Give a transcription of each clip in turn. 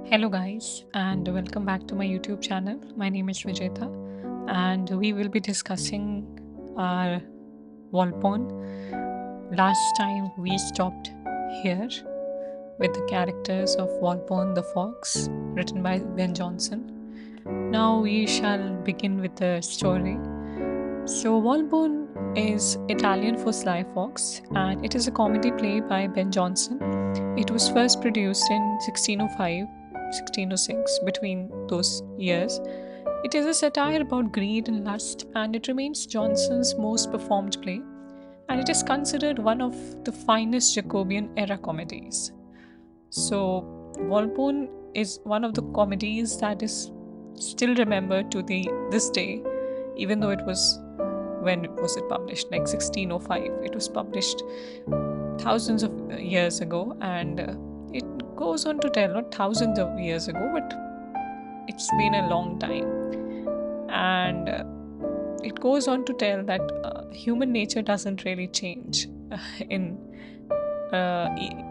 Hello, guys, and welcome back to my YouTube channel. My name is Vijeta, and we will be discussing our Walpon. Last time we stopped here with the characters of Walpon the Fox, written by Ben Jonson. Now we shall begin with the story. So, Walpon is Italian for Sly Fox, and it is a comedy play by Ben Jonson. It was first produced in 1605 1606, between those years. It is a satire about greed and lust, and it remains Johnson's most performed play, and it is considered one of the finest Jacobean era comedies. So, Walpole is one of the comedies that is still remembered to the this day, even though it was when was it published? Like 1605. It was published thousands of years ago, and it goes on to tell not thousands of years ago, but it's been a long time, and it goes on to tell that human nature doesn't really change in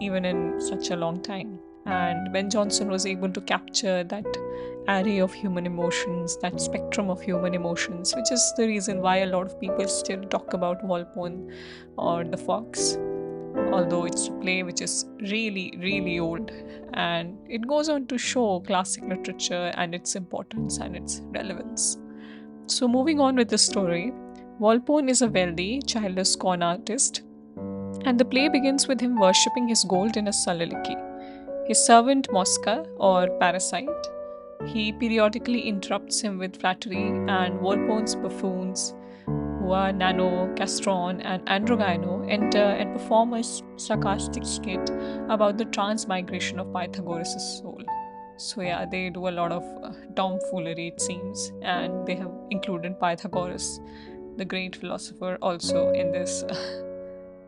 even in such a long time. And Ben Jonson was able to capture that array of human emotions, that spectrum of human emotions, which is the reason why a lot of people still talk about Walpole or the Fox, although it's a play which is really, really old. And it goes on to show classic literature and its importance and its relevance. So, moving on with the story, Walpole is a wealthy, childless con artist, and the play begins with him worshipping his gold in a soliloquy. His servant Mosca, or Parasite, he periodically interrupts him with flattery, and Walpole's buffoons, who are Nano, Castron, and Androgino, enter and perform a sarcastic skit about the transmigration of Pythagoras' soul. So, yeah, they do a lot of tomfoolery, it seems, and they have included Pythagoras, the great philosopher, also in this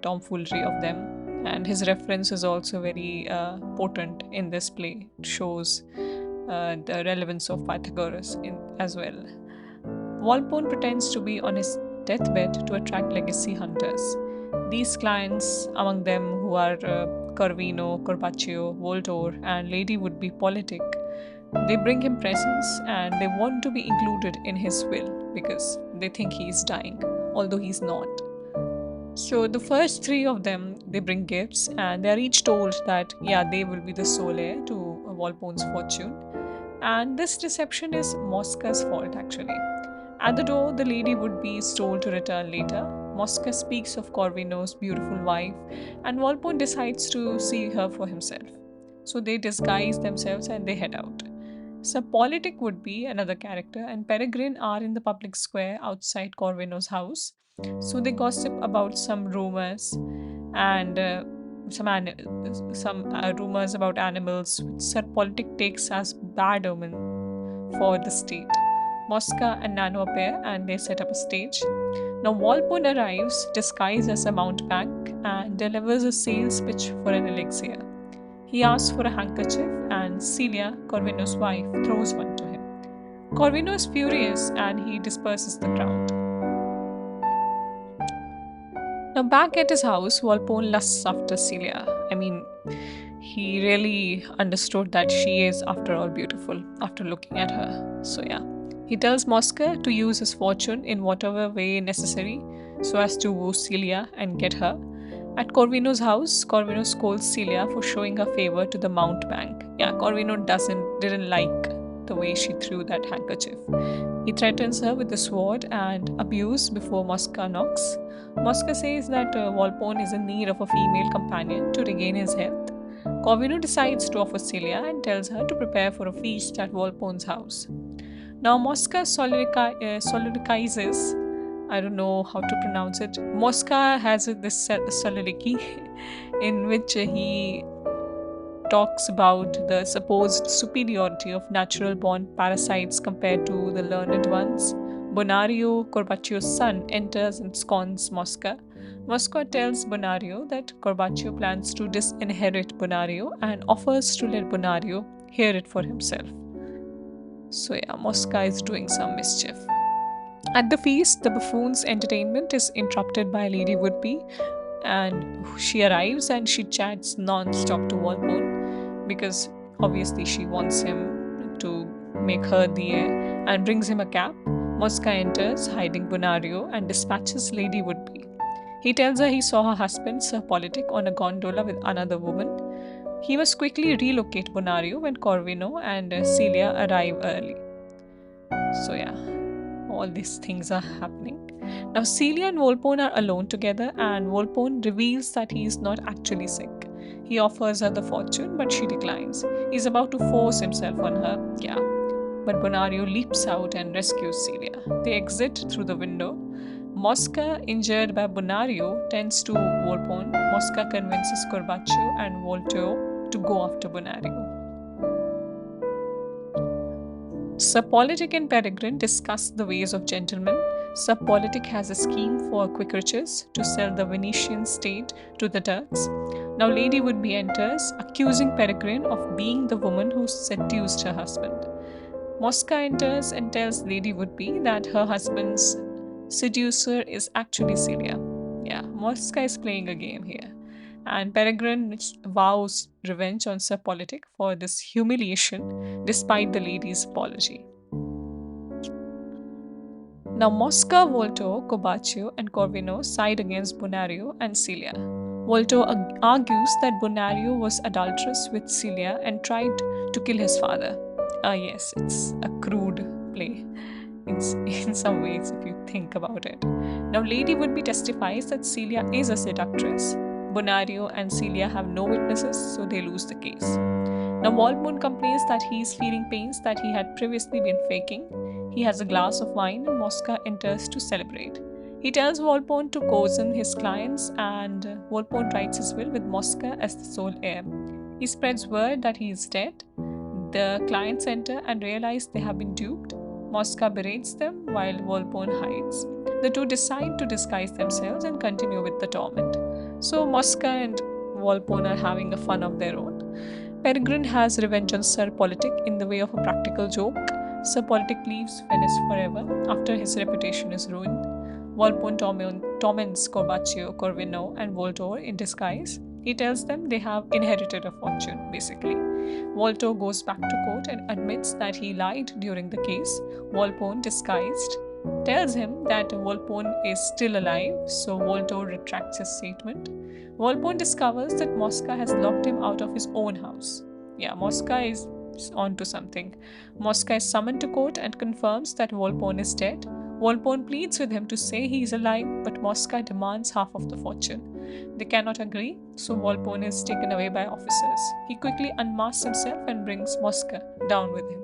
tomfoolery of them. And his reference is also very potent in this play. It shows the relevance of Pythagoras as well. Walpole pretends to be on his deathbed to attract legacy hunters. These clients, among them who are Corvino, Corbaccio, Voltaire, and Lady Would-be Politic, they bring him presents and they want to be included in his will because they think he is dying, although he's not. So the first three of them, they bring gifts, and they are each told that yeah, they will be the sole heir to Walpole's fortune. And this deception is Mosca's fault actually. At the door, the lady would be told to return later. Mosca speaks of Corvino's beautiful wife, and Walpole decides to see her for himself. So they disguise themselves and they head out. So Politic would be another character, and Peregrine are in the public square outside Corvino's house. So they gossip about some rumors and some rumors about animals, which Sir Politic takes as bad omen for the state. Mosca and Nano appear and they set up a stage. Now Walpole arrives disguised as a mountebank and delivers a sales pitch for an elixir. He asks for a handkerchief, and Celia, Corvino's wife, throws one to him. Corvino is furious and he disperses the crowd. Now, back at his house, Walpole lusts after Celia. I mean, he really understood that she is, after all, beautiful after looking at her. So, yeah. He tells Mosca to use his fortune in whatever way necessary so as to woo Celia and get her. At Corvino's house, Corvino scolds Celia for showing her favor to the mountebank. Yeah, Corvino didn't like the way she threw that handkerchief. He threatens her with the sword and abuse before Mosca knocks. Mosca says that Walpole is in need of a female companion to regain his health. Corvino decides to offer Celia and tells her to prepare for a feast at Walpole's house. Now, Mosca soliloquizes. I don't know how to pronounce it. Mosca has this soliloquy in which he talks about the supposed superiority of natural born parasites compared to the learned ones. Bonario, Corbaccio's son, enters and scorns Mosca. Mosca tells Bonario that Corbaccio plans to disinherit Bonario and offers to let Bonario hear it for himself. So, yeah, Mosca is doing some mischief. At the feast, the buffoon's entertainment is interrupted by Lady Would-be, and she arrives and she chats non-stop to Walpole because Obviously, she wants him to make her the heir and brings him a cap. Mosca enters, hiding Bonario, and dispatches Lady Woodby. He tells her he saw her husband, Sir Politic, on a gondola with another woman. He must quickly relocate Bonario when Corvino and Celia arrive early. So, yeah, all these things are happening. Now, Celia and Volpone are alone together, and Volpone reveals that he is not actually sick. He offers her the fortune, but she declines. He's about to force himself on her, yeah. But Bonario leaps out and rescues Celia. They exit through the window. Mosca, injured by Bonario, tends to Volpone. Mosca convinces Corbaccio and Voltaire to go after Bonario. Sir Politic and Peregrine discuss the ways of gentlemen. Sir Politic has a scheme for quick riches to sell the Venetian state to the Turks. Now Lady Woodby enters, accusing Peregrine of being the woman who seduced her husband. Mosca enters and tells Lady Woodby that her husband's seducer is actually Celia. Yeah, Mosca is playing a game here. And Peregrine vows revenge on Sir Politic for this humiliation despite the lady's apology. Now, Mosca, Voltaire, Corbaccio, and Corvino side against Bonario and Celia. Voltaire argues that Bonario was adulterous with Celia and tried to kill his father. Yes, it's a crude play in some ways if you think about it. Now, Lady Woodby testifies that Celia is a seductress. Bonario and Celia have no witnesses, so they lose the case. Now, Volpone complains that he is feeling pains that he had previously been faking. He has a glass of wine and Mosca enters to celebrate. He tells Volpone to cozen his clients and Volpone writes his will with Mosca as the sole heir. He spreads word that he is dead. The clients enter and realize they have been duped. Mosca berates them while Volpone hides. The two decide to disguise themselves and continue with the torment. So Mosca and Volpone are having a fun of their own. Peregrine has revenge on Sir Politic in the way of a practical joke. Sir Politic leaves Venice forever after his reputation is ruined. Volpone torments Corbaccio, Corvino, and Voltaire in disguise. He tells them they have inherited a fortune, basically. Voltaire goes back to court and admits that he lied during the case. Volpone, disguised, tells him that Volpone is still alive, so Voltaire retracts his statement. Volpone discovers that Mosca has locked him out of his own house. Yeah, Mosca is onto something. Mosca is summoned to court and confirms that Volpone is dead. Volpone pleads with him to say he is alive, but Mosca demands half of the fortune. They cannot agree, so Volpone is taken away by officers. He quickly unmasks himself and brings Mosca down with him.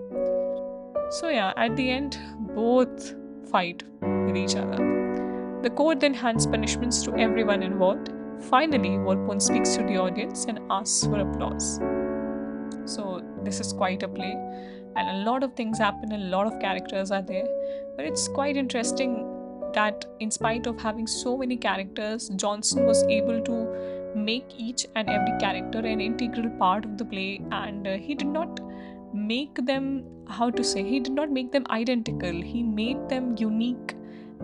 So yeah, at the end, both fight with each other. The court then hands punishments to everyone involved. Finally, Volpone speaks to the audience and asks for applause. So this is quite a play, and a lot of things happen, and a lot of characters are there. But it's quite interesting that in spite of having so many characters, Jonson was able to make each and every character an integral part of the play, and he did not make them, he did not make them identical. He made them unique,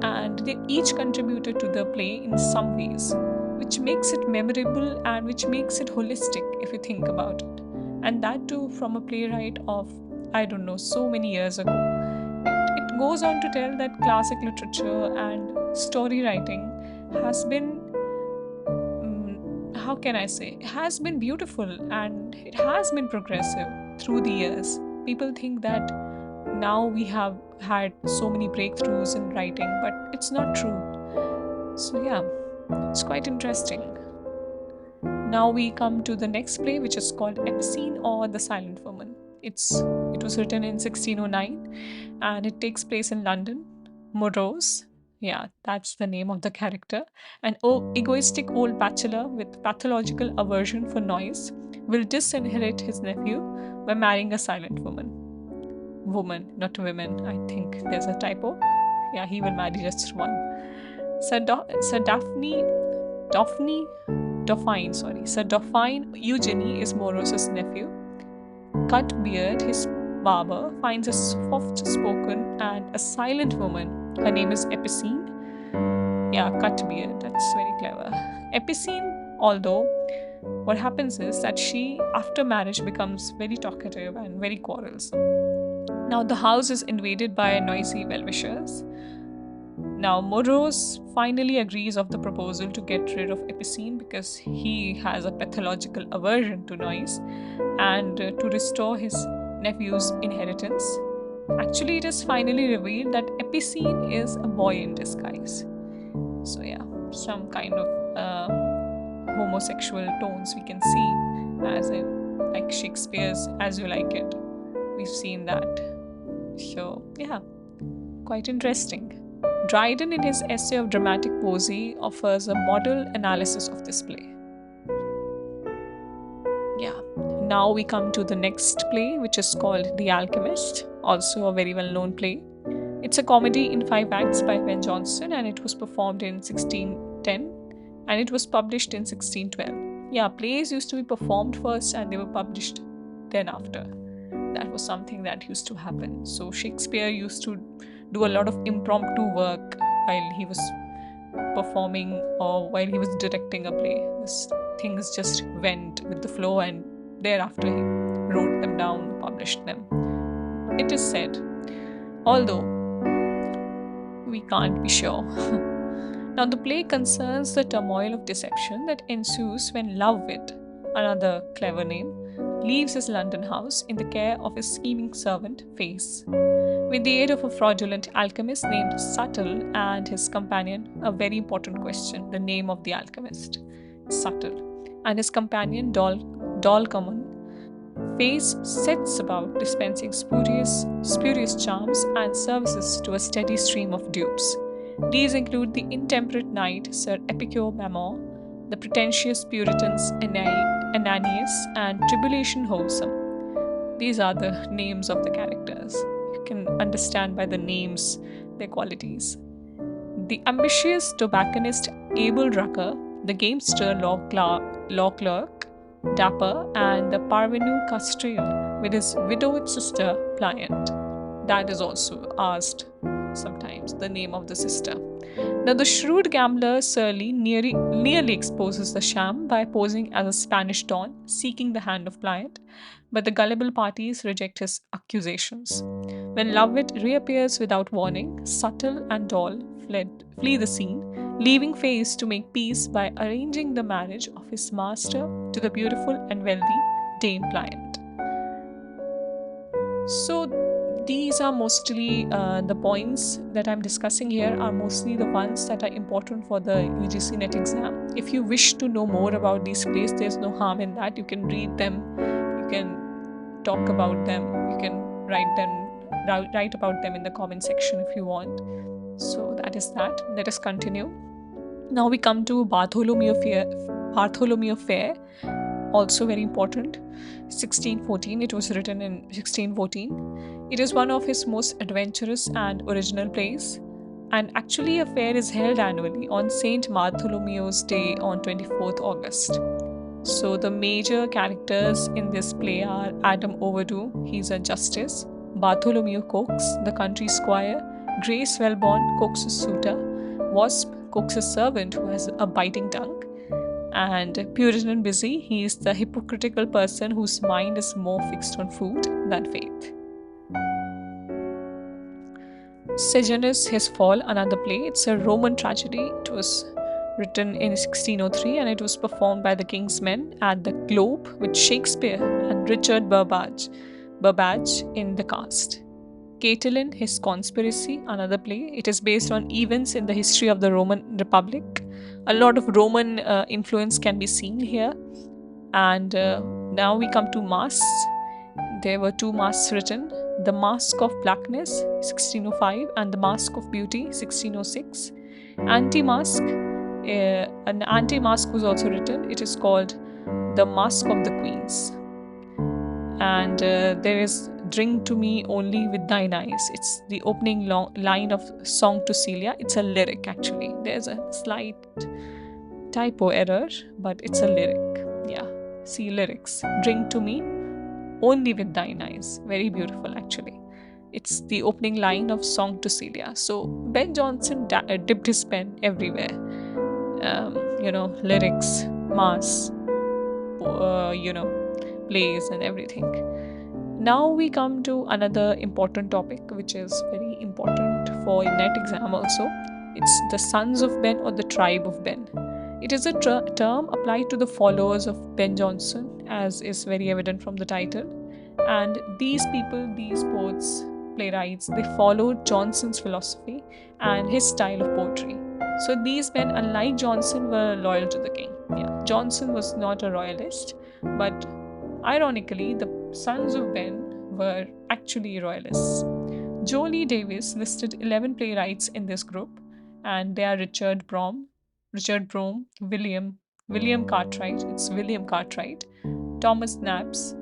and they each contributed to the play in some ways, which makes it memorable and which makes it holistic if you think about it. And that too from a playwright of, I don't know, so many years ago. It goes on to tell that classic literature and story writing has been, has been beautiful, and it has been progressive through the years. People think that now we have had so many breakthroughs in writing, but it's not true. So yeah, it's quite interesting. Now we come to the next play, which is called Epicene or The Silent Woman. It was written in 1609 and it takes place in London. Morose, yeah, that's the name of the character, an egoistic old bachelor with pathological aversion for noise, will disinherit his nephew by marrying a silent woman. Woman, not women. I think there's a typo. Yeah, he will marry just one. Sir Dauphine Eugenie is Morose's nephew. Cut Beard, his barber, finds a soft-spoken and a silent woman. Her name is Epicene. Yeah, Cut Beard, that's very clever. Epicene, although What happens is that she, after marriage, becomes very talkative and very quarrelsome. Now, the house is invaded by noisy well-wishers. Now, Morose finally agrees of the proposal to get rid of Epicene because he has a pathological aversion to noise and to restore his nephew's inheritance. Actually, it is finally revealed that Epicene is a boy in disguise. So, yeah, some kind of homosexual tones we can see, as in like Shakespeare's As You Like It. We've seen that. So, yeah, quite interesting. Dryden, in his essay of dramatic poesy, offers a model analysis of this play. Yeah. Now we come to the next play, which is called The Alchemist, also a very well known play. It's a comedy in 5 acts by Ben Jonson, and it was performed in 1610 and it was published in 1612. Yeah, plays used to be performed first and they were published then after. That was something that used to happen. So Shakespeare used to do a lot of impromptu work while he was performing or while he was directing a play. Things just went with the flow, and thereafter he wrote them down, published them. It is said, although we can't be sure. Now, the play concerns the turmoil of deception that ensues when Lovewit, another clever name, leaves his London house in the care of his scheming servant, Face. With the aid of a fraudulent alchemist named Subtle and his companion, a very important question, the name of the alchemist, Subtle, and his companion, Dolcommon, Face sets about dispensing spurious charms and services to a steady stream of dupes. These include the intemperate knight Sir Epicure Mamor, the pretentious Puritans Ananias, and Tribulation Wholesome. These are the names of the characters. You can understand by the names their qualities. The ambitious tobacconist Abel Rucker, the gamester law clerk Dapper, and the parvenu Castril with his widowed sister Pliant. That is also asked sometimes, the name of the sister. Now, the shrewd gambler Surly nearly exposes the sham by posing as a Spanish don seeking the hand of Pliant, but the gullible parties reject his accusations. When Lovewit reappears without warning, Subtle and Doll flee the scene, leaving Face to make peace by arranging the marriage of his master to the beautiful and wealthy Dame Pliant. So, these are mostly the points that I'm discussing here are mostly the ones that are important for the UGC NET exam. If you wish to know more about these plays, there's no harm in that. You can read them, you can talk about them, you can write about them in the comment section if you want. So that is that. Let us continue. Now we come to Bartholomew Fair, also very important. 1614. It was written in 1614. It is one of his most adventurous and original plays. And actually, a fair is held annually on St. Bartholomew's Day on 24th August. So the major characters in this play are Adam Overdue, he's a justice, Bartholomew Coates, the country squire, Grace Wellborn, Coates' suitor, Wasp, Coates' servant who has a biting tongue, and Puritan Busy, he is the hypocritical person whose mind is more fixed on food than faith. Sejanus, His Fall, another play. It's a Roman tragedy. It was written in 1603 and it was performed by the King's Men at the Globe with Shakespeare and Richard Burbage in the cast. Catiline, His Conspiracy, another play. It is based on events in the history of the Roman Republic. A lot of Roman influence can be seen here. And now we come to masks. There were 2 masks written. The Mask of Blackness, 1605, and The Mask of Beauty, 1606. Anti-Mask, an anti-mask was also written. It is called The Mask of the Queens. And there is Drink to Me Only with Thine Eyes. It's the opening line of Song to Celia. It's a lyric actually. There's a slight typo error, but it's a lyric. Yeah, see lyrics. Drink to me only with thine eyes. Very beautiful actually. It's the opening line of Song to Celia. So Ben Jonson dipped his pen everywhere. Lyrics, mass, plays and everything. Now we come to another important topic, which is very important for net exam also. It's the Sons of Ben or the Tribe of Ben. It is a term applied to the followers of Ben Jonson, as is very evident from the title. And these people, these poets, playwrights, they followed Jonson's philosophy and his style of poetry. So these men, unlike Jonson, were loyal to the king. Yeah, Jonson was not a royalist, but ironically, the Sons of Ben were actually royalists. Jolie Davis listed 11 playwrights in this group, and they are Richard Brome, William Cartwright, it's William Cartwright, Thomas Nabbs,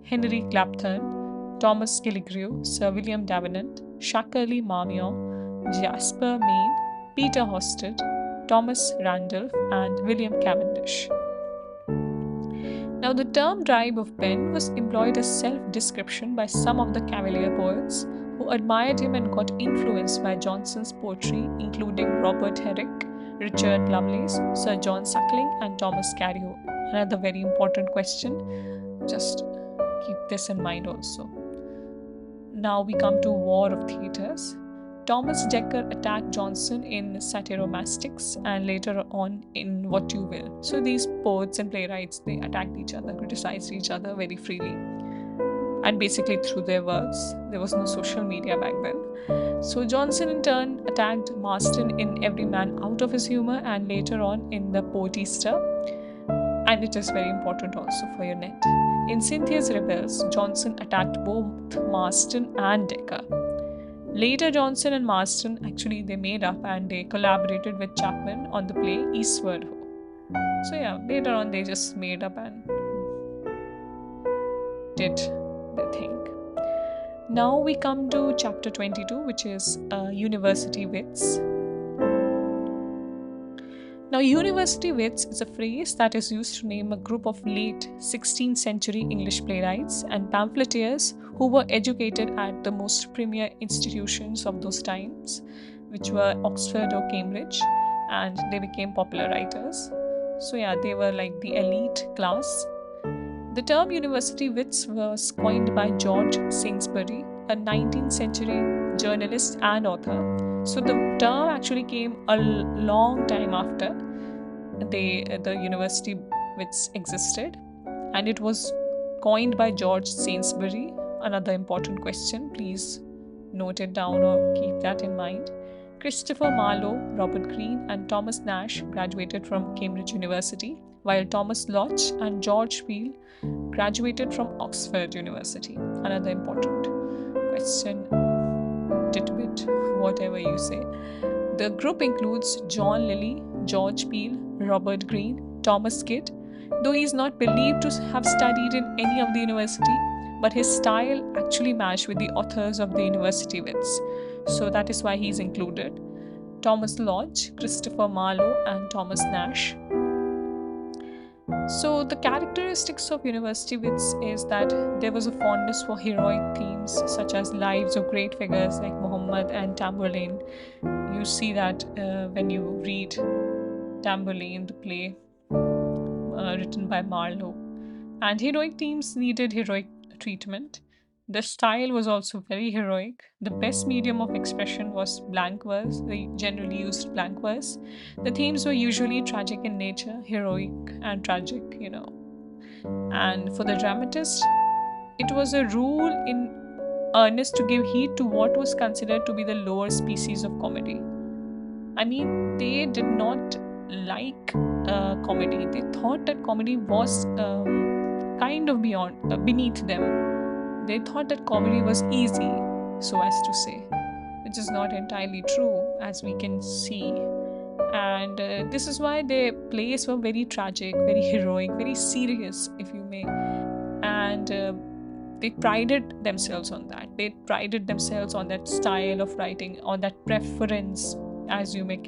Henry Clapthorne, Thomas Killigrew, Sir William Davenant, Shackerley Marmion, Jasper Mayne, Peter Hosted, Thomas Randolph, and William Cavendish. Now, the term tribe of Ben was employed as self description by some of the Cavalier poets who admired him and got influenced by Jonson's poetry, including Robert Herrick, Richard Lovelace, Sir John Suckling, and Thomas Careo. Another very important question. Just keep this in mind also. Now we come to War of Theatres. Thomas Dekker attacked Jonson in Satyromastics and later on in What You Will. So these poets and playwrights, they attacked each other, criticized each other very freely. And basically through their works. There was no social media back then. So Jonson in turn attacked Marston in Every Man Out of His Humour and later on in The Poetaster. And it is very important also for your net. In Cynthia's Rebels, Jonson attacked both Marston and Dekker. Later, Jonson and Marston actually they made up and they collaborated with Chapman on the play Eastward Ho. So yeah, later on they just made up and did the thing. Now we come to chapter 22, which is University Wits. Now, University Wits is a phrase that is used to name a group of late 16th century English playwrights and pamphleteers who were educated at the most premier institutions of those times, which were Oxford or Cambridge, and they became popular writers. So yeah, they were like the elite class. The term University Wits was coined by George Saintsbury, a 19th century journalist and author. So the term actually came a long time after the University Wits existed, and it was coined by George Saintsbury. Another important question, please note it down or keep that in mind. Christopher Marlowe, Robert Greene, and Thomas Nash graduated from Cambridge University, while Thomas Lodge and George Peele graduated from Oxford University. Another important question, titbit, whatever you say. The group includes John Lilly, George Peele, Robert Greene, Thomas Kidd, though he is not believed to have studied in any of the university, but his style actually matched with the authors of the University Wits. So that is why he is included. Thomas Lodge, Christopher Marlowe, and Thomas Nash. So the characteristics of University Wits is that there was a fondness for heroic themes such as lives of great figures like Muhammad and Tamburlaine. You see that when you read Tamburlaine, the play written by Marlowe. And heroic themes needed heroic treatment. The style was also very heroic. The best medium of expression was blank verse. They generally used blank verse. The themes were usually tragic in nature, heroic and tragic, And for the dramatist, it was a rule in earnest to give heed to what was considered to be the lower species of comedy. I mean, they did not like comedy. They thought that comedy was kind of beneath them. They thought that comedy was easy, so as to say, which is not entirely true, as we can see. And this is why their plays were very tragic, very heroic, very serious, if you may. And they prided themselves on that. They prided themselves on that style of writing, on that preference, as you may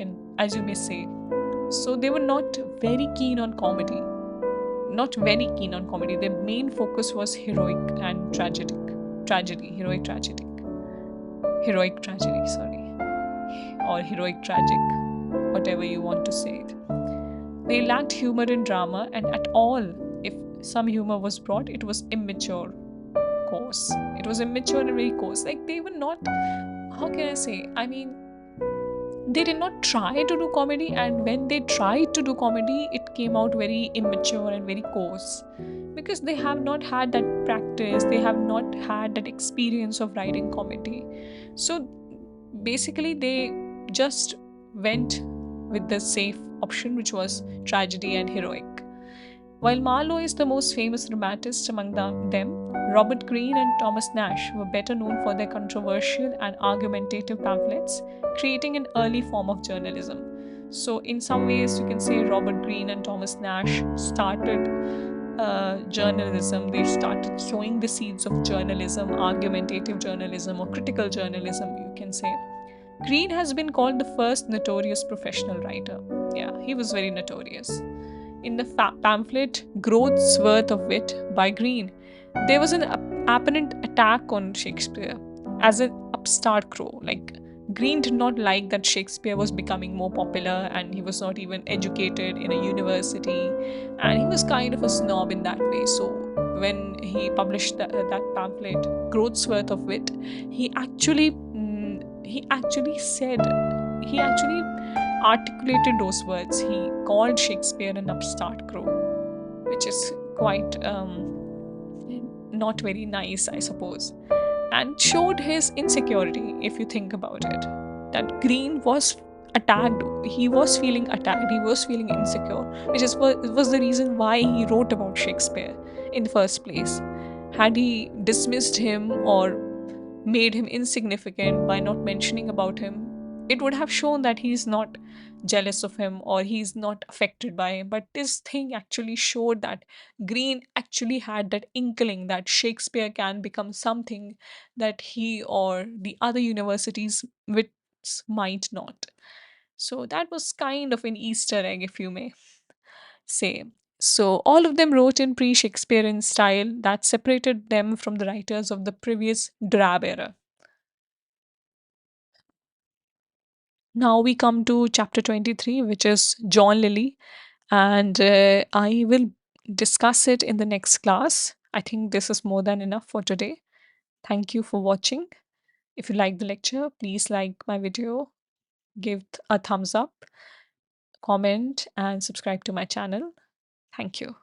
say. So they were not very keen on comedy. Not very keen on comedy. Their main focus was heroic and tragedy, heroic tragedy, or heroic tragic, whatever you want to say it. They lacked humor in drama, and at all, some humor was brought, it was immature, coarse. It was immature and very coarse. Like they were not, how can I say? I mean, they did not try to do comedy, and when they tried to do comedy, it came out very immature and very coarse because they have not had that practice, they have not had that experience of writing comedy. So basically, they just went with the safe option, which was tragedy and heroic. While Marlowe is the most famous dramatist among them, Robert Greene and Thomas Nash were better known for their controversial and argumentative pamphlets, creating an early form of journalism. So, in some ways, you can say Robert Greene and Thomas Nash started journalism. They started sowing the seeds of journalism, argumentative journalism, or critical journalism, you can say. Greene has been called the first notorious professional writer. Yeah, he was very notorious. In the pamphlet Growth's Worth of Wit by Greene, there was an apparent attack on Shakespeare as an upstart crow. Like, Greene did not like that Shakespeare was becoming more popular and he was not even educated in a university, and he was kind of a snob in that way. So, when he published that pamphlet, Growth's Worth of Wit, he actually said, he actually articulated those words. He called Shakespeare an upstart crow, which is quite not very nice, I suppose, and showed his insecurity, if you think about it. That Greene was attacked, he was feeling attacked, he was feeling insecure, which was the reason why he wrote about Shakespeare in the first place. Had he dismissed him or made him insignificant by not mentioning about him, it would have shown that he's not jealous of him or he's not affected by him. But this thing actually showed that Greene actually had that inkling that Shakespeare can become something that he or the other universities wits might not. So that was kind of an Easter egg, if you may say. So all of them wrote in pre Shakespearean style that separated them from the writers of the previous drab era. Now we come to chapter 23, which is John Lilly, and I will discuss it in the next class. I think this is more than enough for today. Thank you for watching. If you like the lecture, please like my video, give a thumbs up, comment, and subscribe to my channel. Thank you.